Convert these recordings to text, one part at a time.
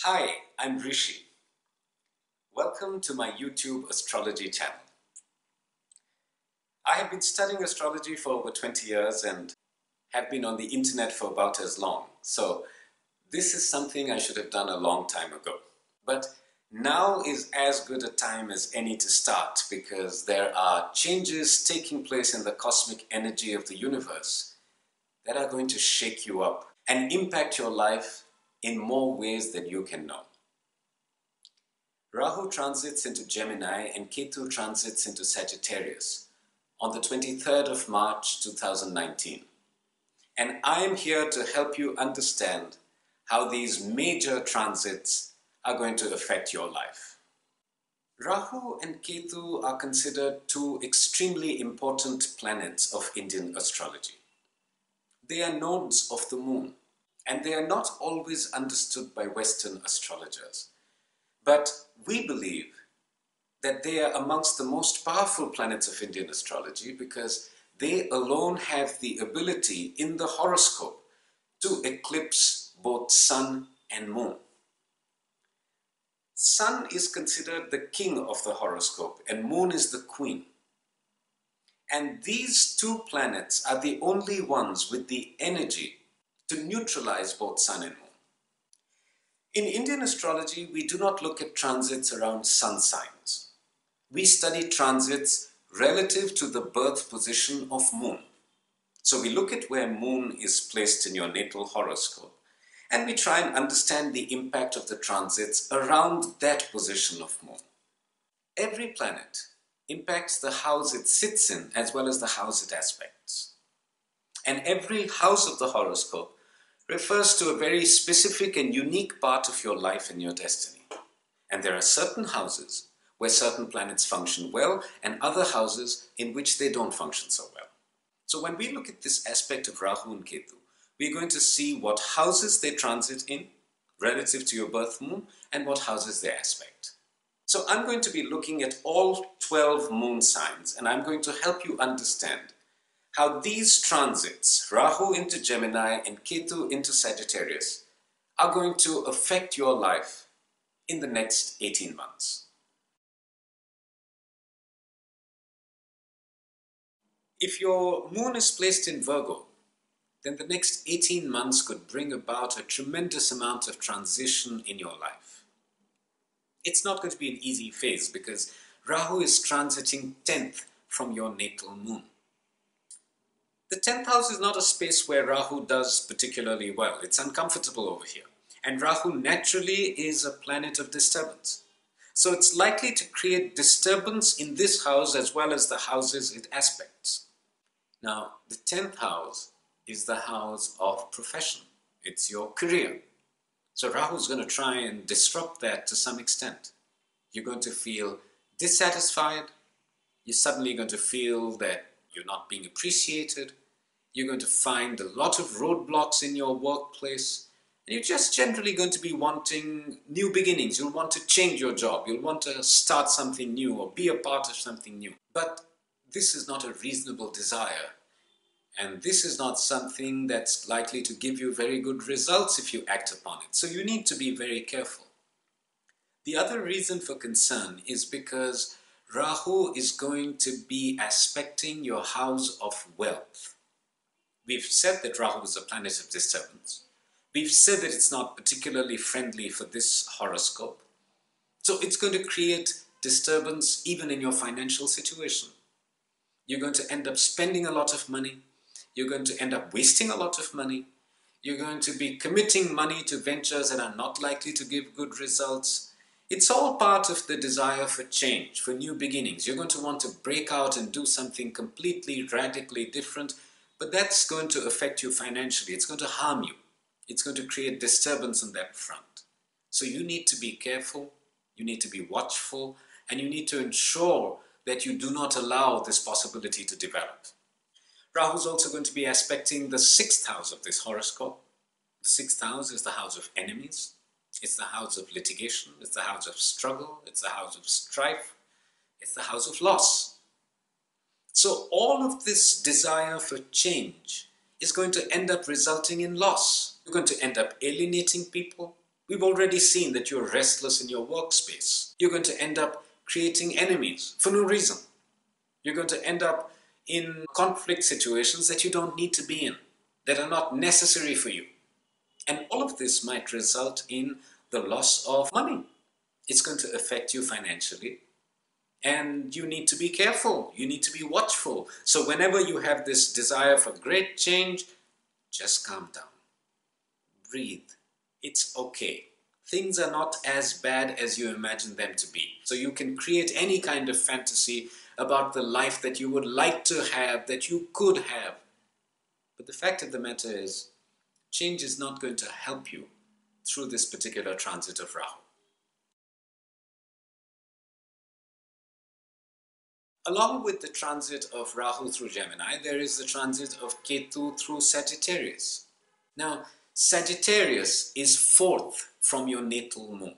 Hi, I'm Rishi. Welcome to my YouTube astrology channel. I have been studying astrology for over 20 years and have been on the internet for about as long. So this is something I should have done a long time ago. But now is as good a time as any to start because there are changes taking place in the cosmic energy of the universe that are going to shake you up and impact your life in more ways than you can know. Rahu transits into Gemini and Ketu transits into Sagittarius on the 23rd of March 2019. And I am here to help you understand how these major transits are going to affect your life. Rahu and Ketu are considered two extremely important planets of Indian astrology. They are nodes of the moon, and they are not always understood by Western astrologers. But we believe that they are amongst the most powerful planets of Indian astrology because they alone have the ability in the horoscope to eclipse both sun and moon. Sun is considered the king of the horoscope and moon is the queen. And these two planets are the only ones with the energy to neutralize both sun and moon. In Indian astrology, we do not look at transits around sun signs. We study transits relative to the birth position of moon. So we look at where moon is placed in your natal horoscope, and we try and understand the impact of the transits around that position of moon. Every planet impacts the house it sits in as well as the house it aspects. And every house of the horoscope refers to a very specific and unique part of your life and your destiny. And there are certain houses where certain planets function well and other houses in which they don't function so well. So when we look at this aspect of Rahu and Ketu, we're going to see what houses they transit in relative to your birth moon and what houses they aspect. So I'm going to be looking at all 12 moon signs and I'm going to help you understand how these transits, Rahu into Gemini and Ketu into Sagittarius, are going to affect your life in the next 18 months. If your moon is placed in Virgo, then the next 18 months could bring about a tremendous amount of transition in your life. It's not going to be an easy phase because Rahu is transiting 10th from your natal moon. The 10th house is not a space where Rahu does particularly well. It's uncomfortable over here. And Rahu naturally is a planet of disturbance. So it's likely to create disturbance in this house as well as the houses it aspects. Now, the 10th house is the house of profession. It's your career. So Rahu is going to try and disrupt that to some extent. You're going to feel dissatisfied. You're suddenly going to feel that you're not being appreciated. You're going to find a lot of roadblocks in your workplace. And you're just generally going to be wanting new beginnings. You'll want to change your job. You'll want to start something new or be a part of something new. But this is not a reasonable desire. And this is not something that's likely to give you very good results if you act upon it. So you need to be very careful. The other reason for concern is because Rahu is going to be aspecting your house of wealth. We've said that Rahu is a planet of disturbance. We've said that it's not particularly friendly for this horoscope. So it's going to create disturbance even in your financial situation. You're going to end up spending a lot of money. You're going to end up wasting a lot of money. You're going to be committing money to ventures that are not likely to give good results. It's all part of the desire for change, for new beginnings. You're going to want to break out and do something completely, radically different. But that's going to affect you financially. It's going to harm you. It's going to create disturbance on that front. So you need to be careful, you need to be watchful, and you need to ensure that you do not allow this possibility to develop. Rahu is also going to be aspecting the 6th house of this horoscope. The 6th house is the house of enemies. It's the house of litigation. It's the house of struggle. It's the house of strife. It's the house of loss. So all of this desire for change is going to end up resulting in loss. You're going to end up alienating people. We've already seen that you're restless in your workspace. You're going to end up creating enemies for no reason. You're going to end up in conflict situations that you don't need to be in, that are not necessary for you. And all of this might result in the loss of money. It's going to affect you financially. And you need to be careful. You need to be watchful. So whenever you have this desire for great change, just calm down. Breathe. It's okay. Things are not as bad as you imagine them to be. So you can create any kind of fantasy about the life that you would like to have, that you could have. But the fact of the matter is, change is not going to help you through this particular transit of Rahu. Along with the transit of Rahu through Gemini, there is the transit of Ketu through Sagittarius. Now, Sagittarius is fourth from your natal moon.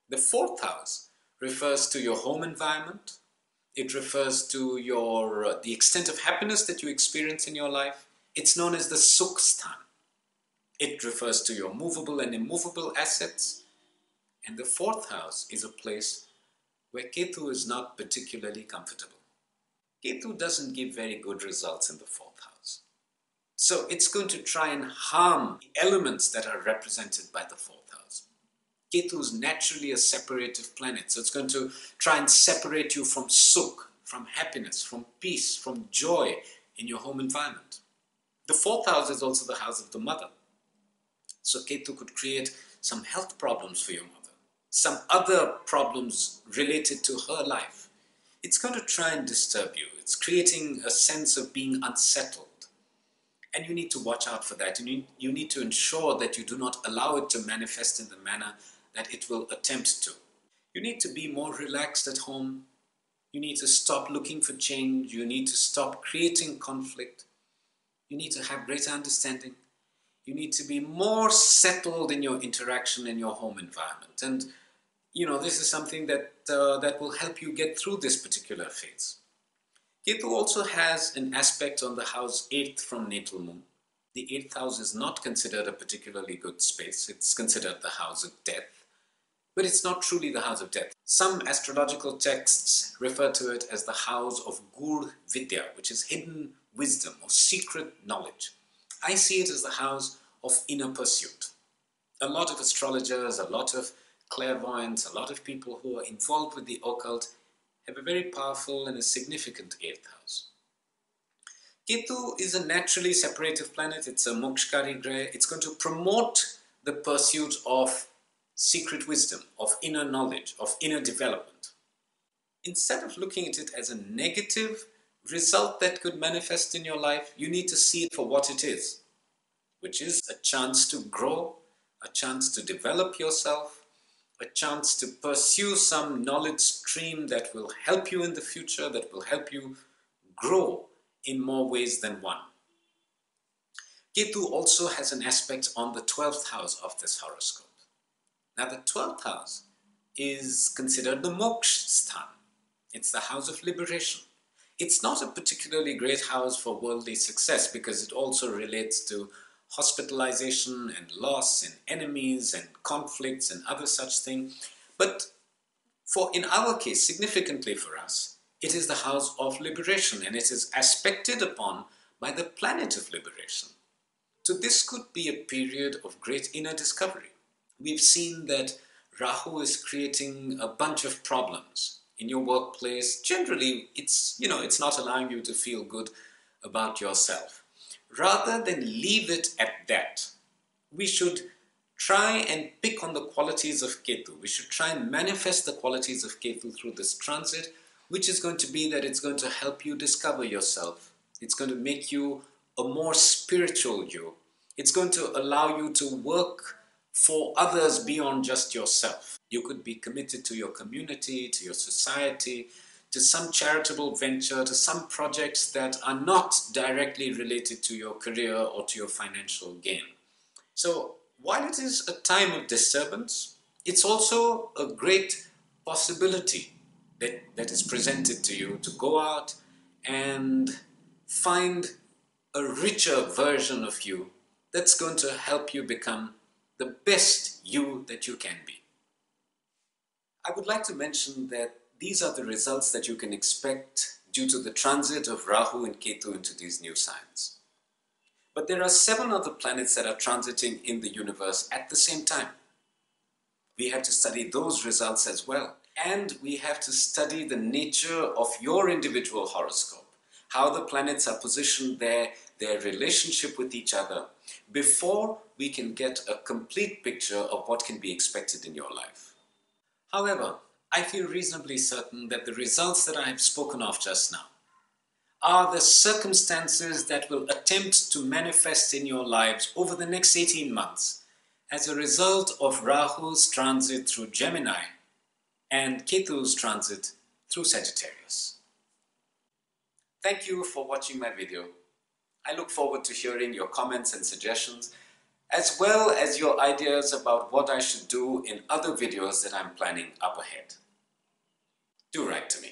The fourth house refers to your home environment. It refers to the extent of happiness that you experience in your life. It's known as the Sukh Sthan. It refers to your movable and immovable assets. And the fourth house is a place where Ketu is not particularly comfortable. Ketu doesn't give very good results in the fourth house. So it's going to try and harm the elements that are represented by the fourth house. Ketu is naturally a separative planet, so it's going to try and separate you from Sukh, from happiness, from peace, from joy in your home environment. The fourth house is also the house of the mother. So Ketu could create some health problems for your mother, some other problems related to her life. It's going to try and disturb you. It's creating a sense of being unsettled. And you need to watch out for that. You need to ensure that you do not allow it to manifest in the manner that it will attempt to. You need to be more relaxed at home. You need to stop looking for change. You need to stop creating conflict. You need to have greater understanding. You need to be more settled in your interaction in your home environment. And, this is something that will help you get through this particular phase. Ketu also has an aspect on the house 8th from natal moon. The 8th house is not considered a particularly good space. It's considered the house of death. But it's not truly the house of death. Some astrological texts refer to it as the house of Gur Vidya, which is hidden wisdom or secret knowledge. I see it as the house of inner pursuit. A lot of astrologers, a lot of clairvoyants, a lot of people who are involved with the occult have a very powerful and a significant 8th house. Ketu is a naturally separative planet. It's a mokshkari graha. It's going to promote the pursuit of secret wisdom, of inner knowledge, of inner development. Instead of looking at it as a negative result that could manifest in your life, you need to see it for what it is, which is a chance to grow, a chance to develop yourself, a chance to pursue some knowledge stream that will help you in the future, that will help you grow in more ways than one. Ketu also has an aspect on the 12th house of this horoscope. Now the 12th house is considered the moksha sthan. It's the house of liberation. It's not a particularly great house for worldly success because it also relates to hospitalization and loss and enemies and conflicts and other such things. But in our case, significantly for us, it is the house of liberation and it is aspected upon by the planet of liberation. So this could be a period of great inner discovery. We've seen that Rahu is creating a bunch of problems in your workplace. Generally, it's not allowing you to feel good about yourself. Rather than leave it at that, we should try and pick on the qualities of Ketu. We should try and manifest the qualities of Ketu through this transit, which is going to be that it's going to help you discover yourself. It's going to make you a more spiritual you. It's going to allow you to work for others beyond just yourself. You could be committed to your community, to your society, to some charitable venture, to some projects that are not directly related to your career or to your financial gain. So while it is a time of disturbance, it's also a great possibility that is presented to you to go out and find a richer version of you that's going to help you become the best you that you can be. I would like to mention that these are the results that you can expect due to the transit of Rahu and Ketu into these new signs. But there are 7 other planets that are transiting in the universe at the same time. We have to study those results as well. And we have to study the nature of your individual horoscope, how the planets are positioned there, their relationship with each other, before we can get a complete picture of what can be expected in your life. However, I feel reasonably certain that the results that I have spoken of just now are the circumstances that will attempt to manifest in your lives over the next 18 months as a result of Rahu's transit through Gemini and Ketu's transit through Sagittarius. Thank you for watching my video. I look forward to hearing your comments and suggestions, as well as your ideas about what I should do in other videos that I'm planning up ahead. Do write to me.